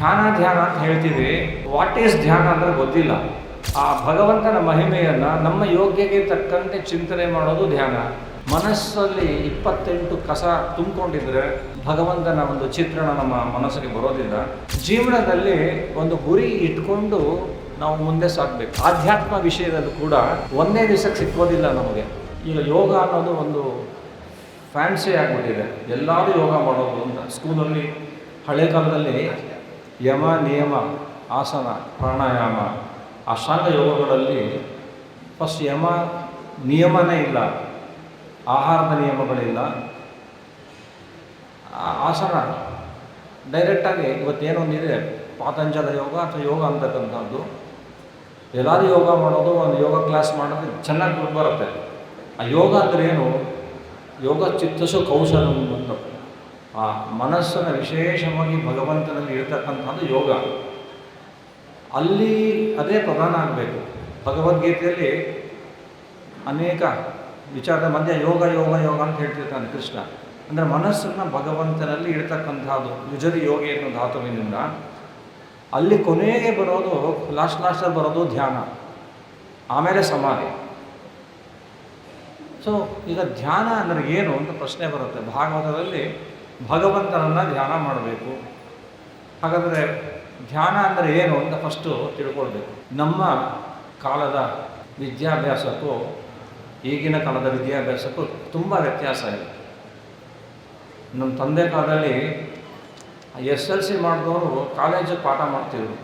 ಧ್ಯಾನ ಅಂತ ಹೇಳ್ತೀವಿ. ವಾಟ್ ಈಸ್ ಧ್ಯಾನ ಅಂದರೆ ಗೊತ್ತಿಲ್ಲ. ಆ ಭಗವಂತನ ಮಹಿಮೆಯನ್ನು ನಮ್ಮ ಯೋಗ್ಯಕ್ಕೆ ತಕ್ಕಂತೆ ಚಿಂತನೆ ಮಾಡೋದು ಧ್ಯಾನ. ಮನಸ್ಸಲ್ಲಿ 28 ಕಸ ತುಂಬಿಕೊಂಡಿದ್ರೆ ಭಗವಂತನ ಒಂದು ಚಿತ್ರಣ ನಮ್ಮ ಮನಸ್ಸಿಗೆ ಬರೋದಿಲ್ಲ. ಜೀವನದಲ್ಲಿ ಒಂದು ಗುರಿ ಇಟ್ಕೊಂಡು ನಾವು ಮುಂದೆ ಸಾಗಬೇಕು. ಆಧ್ಯಾತ್ಮ ವಿಷಯದಲ್ಲೂ ಕೂಡ ಒಂದೇ ದಿವಸಕ್ಕೆ ಸಿಕ್ಕೋದಿಲ್ಲ ನಮಗೆ. ಈಗ ಯೋಗ ಅನ್ನೋದು ಒಂದು ಫ್ಯಾನ್ಸಿ ಆಗಿಬಿಟ್ಟಿದೆ. ಎಲ್ಲರೂ ಯೋಗ ಮಾಡೋದು ಅಂತ. ಸ್ಕೂಲಲ್ಲಿ ಹಳೆ ಕಾಲದಲ್ಲಿ ಯಮ ನಿಯಮ ಆಸನ ಪ್ರಾಣಾಯಾಮ ಅಷ್ಟಾಂಗ ಯೋಗಗಳಲ್ಲಿ ಫಸ್ಟ್ ಯಮ ನಿಯಮನೇ ಇಲ್ಲ, ಆಹಾರದ ನಿಯಮಗಳಿಲ್ಲ, ಆಸನ ಡೈರೆಕ್ಟಾಗಿ ಇವತ್ತೇನೊಂದಿದೆ ಪಾತಂಜಲ ಯೋಗ ಅಥವಾ ಯೋಗ ಅಂತಕ್ಕಂಥದ್ದು. ಎಲ್ಲರೂ ಯೋಗ ಮಾಡೋದು, ಒಂದು ಯೋಗ ಕ್ಲಾಸ್ ಮಾಡೋದು ಚೆನ್ನಾಗಿ ದುಡ್ಡು ಬರುತ್ತೆ. ಆ ಯೋಗ ಅಂದರೆ ಏನು? ಯೋಗ ಚಿತ್ತಸು ಕೌಶಲ ಅಂತ. ಆ ಮನಸ್ಸನ್ನು ವಿಶೇಷವಾಗಿ ಭಗವಂತನಲ್ಲಿ ಇರ್ತಕ್ಕಂಥದ್ದು ಯೋಗ. ಅಲ್ಲಿ ಅದೇ ಪ್ರಧಾನ ಆಗಬೇಕು. ಭಗವದ್ಗೀತೆಯಲ್ಲಿ ಅನೇಕ ವಿಚಾರದ ಮಧ್ಯೆ ಯೋಗ ಯೋಗ ಯೋಗ ಅಂತ ಹೇಳ್ತಿರ್ತಾನೆ ಕೃಷ್ಣ. ಅಂದರೆ ಮನಸ್ಸನ್ನು ಭಗವಂತನಲ್ಲಿ ಇಡ್ತಕ್ಕಂಥದ್ದು. ಯುಜರಿ ಯೋಗಿ ಅನ್ನೋ ಧಾತುವಿನಿಂದ ಅಲ್ಲಿ ಕೊನೆಗೆ ಬರೋದು, ಲಾಸ್ಟಲ್ಲಿ ಬರೋದು ಧ್ಯಾನ, ಆಮೇಲೆ ಸಮಾಧಿ. ಸೊ ಈಗ ಧ್ಯಾನ ಅಂದರೆ ಏನು ಅಂತ ಪ್ರಶ್ನೆ ಬರುತ್ತೆ. ಭಾಗವತದಲ್ಲಿ ಭಗವಂತನನ್ನು ಧ್ಯಾನ ಮಾಡಬೇಕು. ಹಾಗಾದರೆ ಧ್ಯಾನ ಅಂದರೆ ಏನು ಅಂತ ಫಸ್ಟು ತಿಳ್ಕೊಳ್ಬೇಕು. ನಮ್ಮ ಕಾಲದ ವಿದ್ಯಾಭ್ಯಾಸಕ್ಕೂ ಈಗಿನ ಕಾಲದ ವಿದ್ಯಾಭ್ಯಾಸಕ್ಕೂ ತುಂಬ ವ್ಯತ್ಯಾಸ ಇದೆ. ನಮ್ಮ ತಂದೆ ಕಾಲದಲ್ಲಿ SLC ಮಾಡಿದವರು ಕಾಲೇಜಿಗೆ ಪಾಠ ಮಾಡ್ತಿದ್ರು,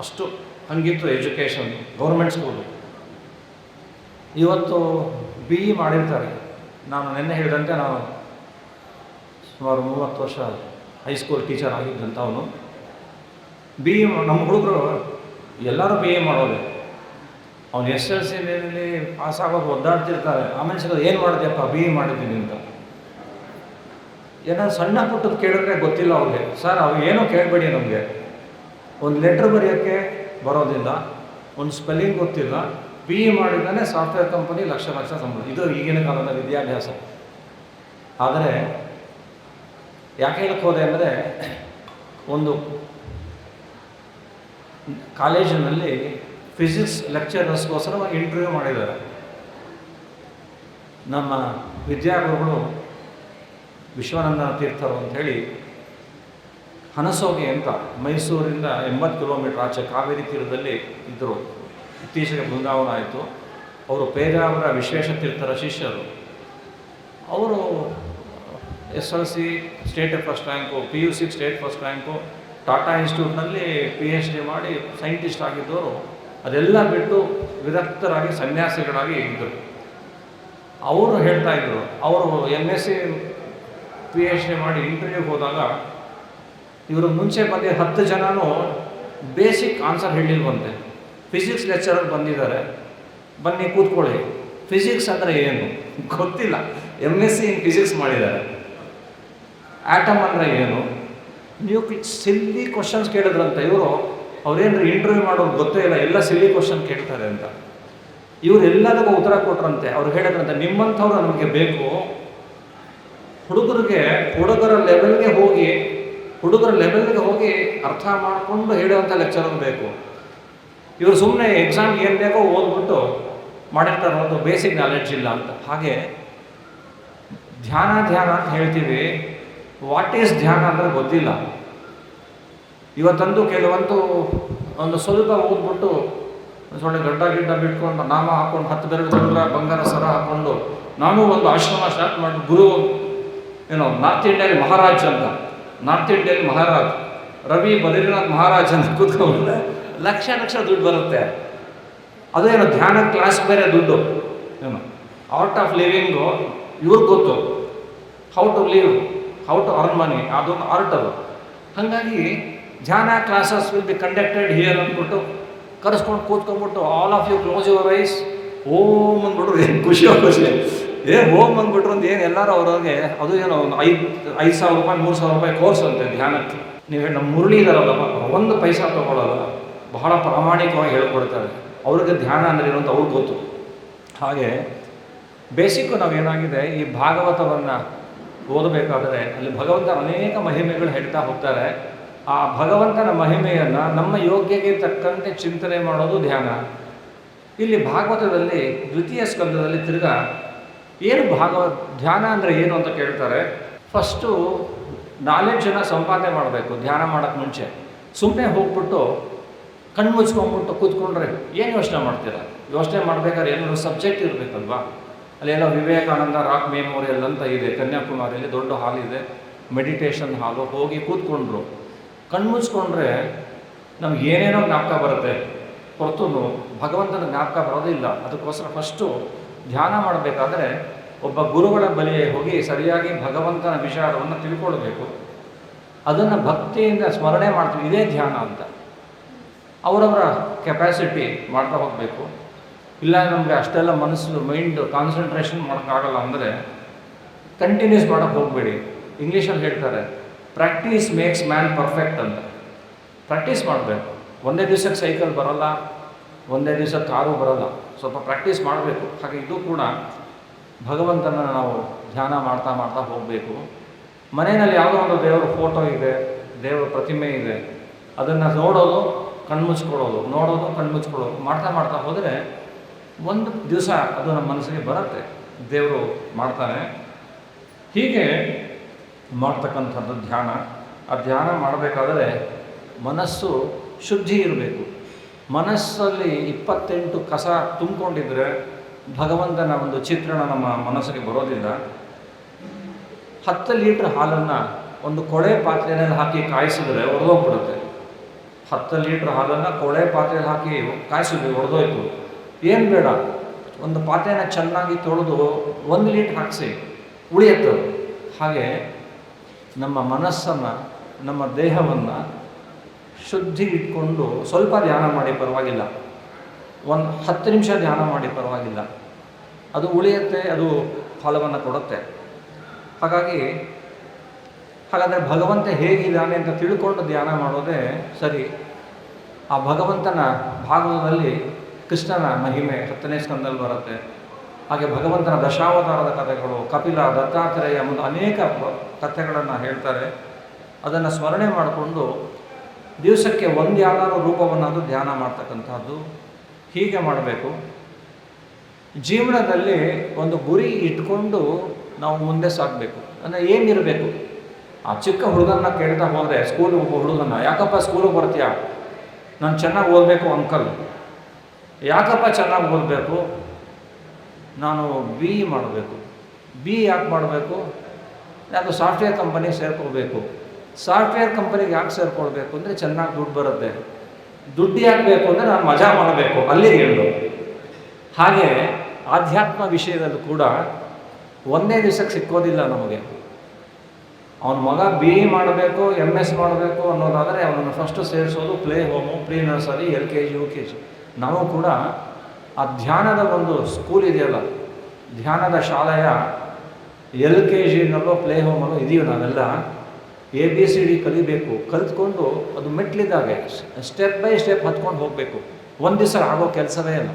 ಅಷ್ಟು ಹಂಗಿತ್ತು ಎಜುಕೇಷನ್, ಗೌರ್ಮೆಂಟ್ ಸ್ಕೂಲು. ಇವತ್ತು BE ಮಾಡಿರ್ತಾರೆ. ನಾನು ನಿನ್ನೆ ಹೇಳಿದಂತೆ ನಾನು ಸುಮಾರು 30 ವರ್ಷ ಹೈಸ್ಕೂಲ್ ಟೀಚರ್ ಆಗಿದ್ದಂಥವನು. BE ನಮ್ಮ ಹುಡುಗರು ಎಲ್ಲರೂ BE ಮಾಡೋದೆ. ಅವ್ನು SLCನಲ್ಲಿ ಪಾಸ್ ಆಗೋದು ಒದ್ದಾಡ್ತಿರ್ತಾರೆ. ಆಮೇಲೆ ಸಿಗೋದು ಏನು ಮಾಡಿದೆಯಪ್ಪ, BE ಮಾಡಿದ್ದೀನಿ ಅಂತ. ಏನಾದ್ರು ಸಣ್ಣ ಪುಟ್ಟದ್ದು ಕೇಳಿದ್ರೆ ಗೊತ್ತಿಲ್ಲ ಅವ್ರಿಗೆ. ಸರ್ ಅವು ಏನೂ ಕೇಳಬೇಡಿ, ನಮಗೆ ಒಂದು ಲೆಟ್ರ್ ಬರೆಯೋಕ್ಕೆ ಬರೋದಿಲ್ಲ, ಒಂದು ಸ್ಪೆಲ್ಲಿಂಗ್ ಗೊತ್ತಿಲ್ಲ, BE ಮಾಡಿದ್ದಾನೆ ಸಾಫ್ಟ್ವೇರ್ ಕಂಪನಿ ಲಕ್ಷ ಸಂಬಳ. ಇದು ಈಗಿನ ಕಾಲದ ವಿದ್ಯಾಭ್ಯಾಸ. ಆದರೆ ಯಾಕೆ ಹೇಳಕ್ಕೆ ಹೋದೆ ಅಂದರೆ, ಒಂದು ಕಾಲೇಜಿನಲ್ಲಿ ಫಿಸಿಕ್ಸ್ ಲೆಕ್ಚರರ್ಸ್ಗೋಸ್ಕರ ಇಂಟರ್ವ್ಯೂ ಮಾಡಿದ್ದಾರೆ. ನಮ್ಮ ವಿದ್ಯಾಗುರುಗಳು ವಿಶ್ವಾನಂದ ತೀರ್ಥರು ಅಂಥೇಳಿ ಹನಸೋಗೆ ಅಂತ ಮೈಸೂರಿಂದ 80 ಕಿಲೋಮೀಟ್ರ್ ಆಚೆ ಕಾವೇರಿ ತೀರದಲ್ಲಿ ಇದ್ದರು. ಇತ್ತೀಚೆಗೆ ಬೃಂದಾವನ ಆಯಿತು. ಅವರು ಪೇಜಾವರ ವಿಶ್ವೇಶತೀರ್ಥರ ಶಿಷ್ಯರು. ಅವರು SLC state first rank, PUC state first rank, Tata ಇನ್ಸ್ಟಿಟ್ಯೂಟ್ನಲ್ಲಿ PhD ಮಾಡಿ ಸೈಂಟಿಸ್ಟ್ ಆಗಿದ್ದವರು ಅದೆಲ್ಲ ಬಿಟ್ಟು ವಿರಕ್ತರಾಗಿ ಸನ್ಯಾಸಿಗಳಾಗಿ ಇದ್ದರು. ಅವರು ಹೇಳ್ತಾಯಿದ್ರು, ಅವರು MSc PhD ಮಾಡಿ ಇಂಟರ್ವ್ಯೂಗೆ ಹೋದಾಗ ಇವರು ಮುಂಚೆ ಬಂದ 10 ಜನನೂ ಬೇಸಿಕ್ ಆನ್ಸರ್ ಹೇಳಿಲ್ವಂತೆ. ಫಿಸಿಕ್ಸ್ ಲೆಕ್ಚರರ್ ಬಂದಿದ್ದಾರೆ, ಬನ್ನಿ ಕೂತ್ಕೊಳ್ಳಿ, ಫಿಸಿಕ್ಸ್ ಅಂದರೆ ಏನು ಗೊತ್ತಿಲ್ಲ. MSc ಇನ್ ಫಿಸಿಕ್ಸ್ ಮಾಡಿದ್ದಾರೆ. ಆಟಮ್ ಅಂದರೆ ಏನು, ನೀವು ಸಿಲ್ಲಿ ಕ್ವಶನ್ಸ್ ಕೇಳಿದ್ರಂತ. ಇವರು ಅವ್ರೇನು ಇಂಟರ್ವ್ಯೂ ಮಾಡೋದು ಗೊತ್ತೇ ಇಲ್ಲ, ಎಲ್ಲ ಸಿಲ್ಲಿ ಕ್ವಶನ್ ಕೇಳ್ತಾರೆ ಅಂತ. ಇವರು ಎಲ್ಲದಕ್ಕೂ ಉತ್ತರ ಕೊಟ್ರಂತೆ. ಅವ್ರು ಹೇಳಿದ್ರಂತೆ, ನಿಮ್ಮಂಥವ್ರು ನಮಗೆ ಬೇಕು. ಹುಡುಗರ ಲೆವೆಲ್ಗೆ ಹೋಗಿ ಅರ್ಥ ಮಾಡಿಕೊಂಡು ಹೇಳುವಂಥ ಲೆಕ್ಚರರ್ ಬೇಕು. ಇವರು ಸುಮ್ಮನೆ ಎಕ್ಸಾಮ್ ಏನು ಬೇಕೋ ಓದ್ಬಿಟ್ಟು ಮಾಡಿರ್ತಾರೆ, ಒಂದು ಬೇಸಿಕ್ ನಾಲೆಡ್ಜ್ ಇಲ್ಲ ಅಂತ. ಹಾಗೆ ಧ್ಯಾನ ಅಂತ ಹೇಳ್ತೀವಿ. ವಾಟ್ ಈಸ್ ಧ್ಯಾನ ಅಂದರೆ ಗೊತ್ತಿಲ್ಲ. ಇವತ್ತಂದು ಕೆಲವಂತೂ ಒಂದು ಸ್ವಲ್ಪ ಓದ್ಬಿಟ್ಟು ಸೊಳ್ಳೆ ಗಡ್ಡ ಬಿಟ್ಕೊಂಡು ನಾಮ ಹಾಕ್ಕೊಂಡು 10 ಬೆರಳು ಬಂಗಾರ ಸರ ಹಾಕ್ಕೊಂಡು ನಾನು ಒಂದು ಆಶ್ರಮ ಸ್ಟಾರ್ಟ್ ಮಾಡಿ ಗುರು ಏನೋ ನಾರ್ತ್ ಇಂಡಿಯಲ್ಲಿ ಮಹಾರಾಜ್ ಅಂತ, ನಾರ್ತ್ ಇಂಡಿಯಲ್ಲಿ ಮಹಾರಾಜ್ ರವಿ ಬದ್ರಿನಾಥ್ ಮಹಾರಾಜ್ ಅಂತ ಕೂತ್ಕೊಂಡ್ರೆ ಲಕ್ಷ ದುಡ್ಡು ಬರುತ್ತೆ. ಅದೇನೋ ಧ್ಯಾನ ಕ್ಲಾಸ್ ಬೇರೆ ದುಡ್ಡು. ಏನು ಆರ್ಟ್ ಆಫ್ ಲಿವಿಂಗು ಇವ್ರಿಗೆ ಗೊತ್ತು, how to live, how to earn money, ಅದೊಂದು ಆರ್ಟ್ ಅದು. ಹಾಗಾಗಿ ಧ್ಯಾನ classes will be conducted here ಅಂದ್ಬಿಟ್ಟು ಕರೆಸ್ಕೊಂಡು ಕೂತ್ಕೊಂಡ್ಬಿಟ್ಟು all of you close your eyes, Om ಅಂದ್ಬಿಟ್ರು. ಏನು ಖುಷಿ ಓಮ್ ಅಂದ್ಬಿಟ್ರು ಅಂತ ಏನು ಎಲ್ಲರೂ ಅವ್ರವ್ರಿಗೆ ಅದು ಏನೋ ಒಂದು 5,000 ರೂಪಾಯಿ 3,000 ರೂಪಾಯಿ ಕೋರ್ಸ್ ಅಂತೆ ಧ್ಯಾನಕ್ಕೆ. ನೀವು ನಮ್ಮ ಮುರಳಿ ಇದಾರಲ್ಲಪ್ಪ, ಒಂದು ಪೈಸಾ ತೊಗೊಳ್ಳೋಲ್ಲ, ಬಹಳ ಪ್ರಾಮಾಣಿಕವಾಗಿ ಹೇಳ್ಕೊಡ್ತಾರೆ. ಅವ್ರಿಗೆ ಧ್ಯಾನ ಅಂದರೆ ಏನು ಅಂತ ಅವ್ರಿಗೆ ಗೊತ್ತು. ಹಾಗೆ ಬೇಸಿಕ್ಕು ನಾವೇನಾಗಿದೆ, ಈ ಭಾಗವತವನ್ನು ಓದಬೇಕಾದರೆ ಅಲ್ಲಿ ಭಗವಂತ ಅನೇಕ ಮಹಿಮೆಗಳು ಹೇಳ್ತಾ ಹೋಗ್ತಾರೆ. ಆ ಭಗವಂತನ ಮಹಿಮೆಯನ್ನು ನಮ್ಮ ಯೋಗ್ಯಕ್ಕೆ ತಕ್ಕಂತೆ ಚಿಂತನೆ ಮಾಡೋದು ಧ್ಯಾನ. ಇಲ್ಲಿ ಭಾಗವತದಲ್ಲಿ ದ್ವಿತೀಯ ಸ್ಕಂದದಲ್ಲಿ ತಿರ್ಗಾ ಏನು ಧ್ಯಾನ ಅಂದರೆ ಏನು ಅಂತ ಕೇಳ್ತಾರೆ. ಫಸ್ಟು ನಾಲೆಡ್ಜನ್ನು ಸಂಪಾದನೆ ಮಾಡಬೇಕು ಧ್ಯಾನ ಮಾಡೋಕ್ಕೆ ಮುಂಚೆ. ಸುಮ್ಮನೆ ಹೋಗ್ಬಿಟ್ಟು ಕಣ್ಣು ಮುಚ್ಕೊಂಡ್ಬಿಟ್ಟು ಕೂತ್ಕೊಂಡ್ರೆ ಏನು ಯೋಚನೆ ಮಾಡ್ತೀರಾ? ಯೋಚನೆ ಮಾಡಬೇಕಾದ್ರೆ ಏನಾದರೂ ಸಬ್ಜೆಕ್ಟ್ ಇರಬೇಕಲ್ವಾ? ಅಲ್ಲೆಲ್ಲ ವಿವೇಕಾನಂದ ರಾಕ್ ಮೆಮೋರಿಯಲ್ ಅಂತ ಇದೆ ಕನ್ಯಾಕುಮಾರಿಯಲ್ಲಿ, ದೊಡ್ಡ ಹಾಲ್ ಇದೆ, ಮೆಡಿಟೇಷನ್ ಹಾಲು. ಹೋಗಿ ಕೂತ್ಕೊಂಡ್ರು, ಕಣ್ಣು ಮುಚ್ಕೊಂಡ್ರೆ ನಮ್ಗೆ ಏನೇನೋ ಜ್ಞಾಪಕ ಬರುತ್ತೆ, ಹೊರತು ಭಗವಂತನ ಜ್ಞಾಪಕ ಬರೋದಿಲ್ಲ. ಅದಕ್ಕೋಸ್ಕರ ಫಸ್ಟು ಧ್ಯಾನ ಮಾಡಬೇಕಾದ್ರೆ ಒಬ್ಬ ಗುರುಗಳ ಬಳಿಗೆ ಹೋಗಿ ಸರಿಯಾಗಿ ಭಗವಂತನ ವಿಚಾರವನ್ನು ತಿಳ್ಕೊಳ್ಬೇಕು. ಅದನ್ನು ಭಕ್ತಿಯಿಂದ ಸ್ಮರಣೆ ಮಾಡ್ತೀವಿ, ಇದೇ ಧ್ಯಾನ ಅಂತ. ಅವರವರ ಕೆಪಾಸಿಟಿ ಮಾಡ್ತಾ ಹೋಗಬೇಕು. ಇಲ್ಲ ನಮಗೆ ಅಷ್ಟೆಲ್ಲ ಮೈಂಡ್ ಕಾನ್ಸಂಟ್ರೇಷನ್ ಮಾಡೋಕ್ಕಾಗಲ್ಲ ಅಂದರೆ ಕಂಟಿನ್ಯೂಸ್ ಮಾಡೋಕ್ಕೆ ಹೋಗಬೇಡಿ. ಇಂಗ್ಲೀಷಲ್ಲಿ ಹೇಳ್ತಾರೆ ಪ್ರಾಕ್ಟೀಸ್ ಮೇಕ್ಸ್ ಮ್ಯಾನ್ ಪರ್ಫೆಕ್ಟ್ ಅಂತ. ಪ್ರಾಕ್ಟೀಸ್ ಮಾಡಬೇಕು. ಒಂದೇ ದಿವಸಕ್ಕೆ ಸೈಕಲ್ ಬರೋಲ್ಲ, ಒಂದೇ ದಿವಸಕ್ಕೆ ಕಾರು ಬರೋಲ್ಲ, ಸ್ವಲ್ಪ ಪ್ರಾಕ್ಟೀಸ್ ಮಾಡಬೇಕು. ಹಾಗೆ ಇದು ಕೂಡ ಭಗವಂತನ ನಾವು ಧ್ಯಾನ ಮಾಡ್ತಾ ಮಾಡ್ತಾ ಹೋಗಬೇಕು. ಮನೆಯಲ್ಲಿ ಯಾವುದೋ ಒಂದು ದೇವರ ಫೋಟೋ ಇದೆ, ದೇವರ ಪ್ರತಿಮೆ ಇದೆ, ಅದನ್ನು ನೋಡೋದು ಕಣ್ಮುಚ್ಕೊಳ್ಳೋದು, ನೋಡೋದು ಕಣ್ಮುಚ್ಕೊಳ್ಳೋದು ಮಾಡ್ತಾ ಮಾಡ್ತಾ ಹೋದರೆ ಒಂದು ದಿವಸ ಅದು ನಮ್ಮ ಮನಸ್ಸಿಗೆ ಬರುತ್ತೆ, ದೇವರು ಮಾಡ್ತಾನೆ. ಹೀಗೆ ಮಾಡ್ತಕ್ಕಂಥದ್ದು ಧ್ಯಾನ. ಆ ಧ್ಯಾನ ಮಾಡಬೇಕಾದ್ರೆ ಮನಸ್ಸು ಶುದ್ಧಿ ಇರಬೇಕು. ಮನಸ್ಸಲ್ಲಿ 28 ಕಸ ತುಂಬಿಕೊಂಡಿದ್ರೆ ಭಗವಂತನ ಒಂದು ಚಿತ್ರಣ ನಮ್ಮ ಮನಸ್ಸಿಗೆ ಬರೋದಿಲ್ಲ. 10 ಲೀಟ್ರ್ ಹಾಲನ್ನು ಒಂದು ಕೊಳೆ ಪಾತ್ರೆಯಲ್ಲಿ ಹಾಕಿ ಕಾಯಿಸಿದ್ರೆ ಒಡೆದೋಗ್ಬಿಡುತ್ತೆ. 10 ಲೀಟ್ರ್ ಹಾಲನ್ನು ಕೊಳೆ ಪಾತ್ರೆಯಲ್ಲಿ ಹಾಕಿ ಕಾಯಿಸಿದ್ವಿ, ಒಡೆದೋಯ್ತು. ಏನು ಬೇಡ, ಒಂದು ಪಾತ್ರೆನ ಚೆನ್ನಾಗಿ ತೊಳೆದು 1 ಲೀಟ್ರ್ ಹಾಕಿಸಿ ಉಳಿಯುತ್ತೆ. ಹಾಗೆ ನಮ್ಮ ಮನಸ್ಸನ್ನು, ನಮ್ಮ ದೇಹವನ್ನು ಶುದ್ಧಿ ಇಟ್ಕೊಂಡು ಸ್ವಲ್ಪ ಧ್ಯಾನ ಮಾಡಿ ಪರವಾಗಿಲ್ಲ, 10 ನಿಮಿಷ ಧ್ಯಾನ ಮಾಡಿ ಪರವಾಗಿಲ್ಲ, ಅದು ಉಳಿಯುತ್ತೆ, ಅದು ಫಲವನ್ನು ಕೊಡುತ್ತೆ. ಹಾಗಾದರೆ ಭಗವಂತ ಹೇಗಿದ್ದಾನೆ ಅಂತ ತಿಳ್ಕೊಂಡು ಧ್ಯಾನ ಮಾಡೋದೇ ಸರಿ. ಆ ಭಗವಂತನ ಭಾಗವತದಲ್ಲಿ ಕೃಷ್ಣನ ಮಹಿಮೆ 10ನೇ ಸ್ಕಂದಲ್ಲಿ ಬರುತ್ತೆ. ಹಾಗೆ ಭಗವಂತನ ದಶಾವತಾರದ ಕಥೆಗಳು, ಕಪಿಲ, ದತ್ತಾತ್ರೇಯ ಮುಂದೆ ಅನೇಕ ಕಥೆಗಳನ್ನು ಹೇಳ್ತಾರೆ. ಅದನ್ನು ಸ್ಮರಣೆ ಮಾಡಿಕೊಂಡು ದಿವಸಕ್ಕೆ ಒಂದು ಯಾವ್ದಾದ್ರು ರೂಪವನ್ನಾದರೂ ಧ್ಯಾನ ಮಾಡ್ತಕ್ಕಂಥದ್ದು. ಹೀಗೆ ಮಾಡಬೇಕು. ಜೀವನದಲ್ಲಿ ಒಂದು ಗುರಿ ಇಟ್ಕೊಂಡು ನಾವು ಮುಂದೆ ಸಾಗಬೇಕು. ಅಂದರೆ ಏನಿರಬೇಕು? ಆ ಚಿಕ್ಕ ಹುಡುಗನ್ನ ಕೇಳ್ತಾ ಹೋದರೆ, ಸ್ಕೂಲಿಗೆ ಹೋಗೋ ಹುಡುಗನ್ನ, ಯಾಕಪ್ಪ ಸ್ಕೂಲಿಗೆ ಬರ್ತೀಯಾ? ನಾನು ಚೆನ್ನಾಗಿ ಓದಬೇಕು ಅಂಕಲ್. ಯಾಕಪ್ಪ ಚೆನ್ನಾಗಿ ಓದಬೇಕು? ನಾನು BE ಮಾಡಬೇಕು. BE ಯಾಕೆ ಮಾಡಬೇಕು? ಯಾವುದು ಸಾಫ್ಟ್ವೇರ್ ಕಂಪನಿಗೆ ಸೇರ್ಕೋಬೇಕು. ಸಾಫ್ಟ್ವೇರ್ ಕಂಪನಿಗೆ ಯಾಕೆ ಸೇರ್ಕೊಳ್ಬೇಕು ಅಂದರೆ ಚೆನ್ನಾಗಿ ದುಡ್ಡು ಬರುತ್ತೆ. ದುಡ್ಡು ಯಾಕೆ ಬೇಕು ಅಂದರೆ ನಾನು ಮಜಾ ಮಾಡಬೇಕು, ಅಲ್ಲಿಗೆ ಹೇಳು. ಹಾಗೆ ಆಧ್ಯಾತ್ಮ ವಿಷಯದಲ್ಲೂ ಕೂಡ ಒಂದೇ ದಿವಸಕ್ಕೆ ಸಿಕ್ಕೋದಿಲ್ಲ ನಮಗೆ. ಅವನ ಮಗ BE ಮಾಡಬೇಕು, MS ಮಾಡಬೇಕು ಅನ್ನೋದಾದರೆ ಅವನನ್ನು ಫಸ್ಟು ಸೇರಿಸೋದು play home, pre nursery, LKG, UKG. ನಾವು ಕೂಡ ಆ ಧ್ಯಾನದ ಒಂದು ಸ್ಕೂಲ್ ಇದೆಯಲ್ಲ, ಧ್ಯಾನದ ಶಾಲೆಯ LKGನಲ್ಲೋ ಪ್ಲೇ ಹೋಮಲ್ಲೋ ಇದೀವಿ ನಾವೆಲ್ಲ. ABCD ಕಲಿಬೇಕು. ಕಲಿತ್ಕೊಂಡು ಅದು ಮೆಟ್ಲಿದ್ದಾಗೆ ಸ್ಟೆಪ್ ಬೈ ಸ್ಟೆಪ್ ಹತ್ಕೊಂಡು ಹೋಗಬೇಕು. ಒಂದು ದಿವಸ ಆಗೋ ಕೆಲಸವೇ ಇಲ್ಲ.